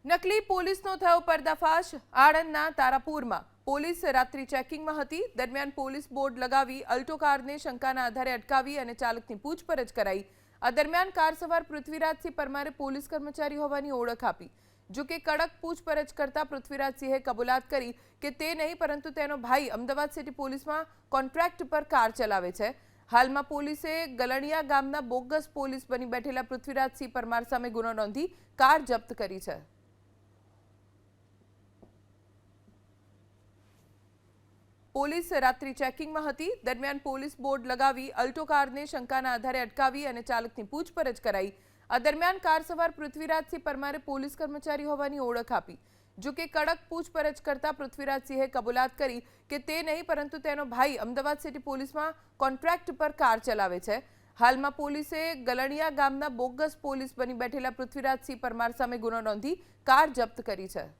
નકલી પોલીસનો થયો પર્દાફાશ। આણંદના તારાપુરમાં પોલીસ રાત્રિ ચેકિંગમાં હતી। દરમિયાન પોલીસ બોર્ડ લગાવી અલ્ટો કારને શંકાના આધારે અટકાવી અને ચાલકની પૂછપરછ કરાઈ। આ દરમિયાન કાર સવાર પૃથ્વીરાજસિંહ પરમારે પોલીસ કર્મચારી હોવાની ઓળખ આપી। જો કે કડક પૂછપરછ કરતા પૃથ્વીરાજસિંહે કબૂલાત કરી કે તે નહીં પરંતુ તેનો ભાઈ અમદાવાદ સિટી પોલીસમાં કોન્ટ્રાક્ટ પર કાર ચલાવે છે। હાલમાં પોલીસે ગલણિયા ગામના બોગસ પોલીસ બની બેઠેલા પૃથ્વીરાજસિંહ પરમાર સામે ગુનો નોંધી કાર જપ્ત કરી છે। પોલીસ રાત્રિ ચેકિંગમાં હતી। દરમિયાન પોલીસ બોર્ડ લગાવી અલ્ટો કારને શંકાના આધારે અટકાવી અને ચાલકની પૂછપરછ કરાઈ। આ દરમિયાન કાર સવાર પૃથ્વીરાજસિંહ પરમારે પોલીસ કર્મચારી હોવાની ઓળખ આપી। જો કે કડક પૂછપરછ કરતા પૃથ્વીરાજસિંહે કબૂલાત કરી કે તે નહીં પરંતુ તેનો ભાઈ અમદાવાદ સિટી પોલીસમાં કોન્ટ્રાક્ટ પર કાર ચલાવે છે। હાલમાં પોલીસે ગલણિયા ગામના બોગસ પોલીસ બની બેઠેલા પૃથ્વીરાજસિંહ પરમાર સામે ગુનો નોંધી કાર જપ્ત કરી છે।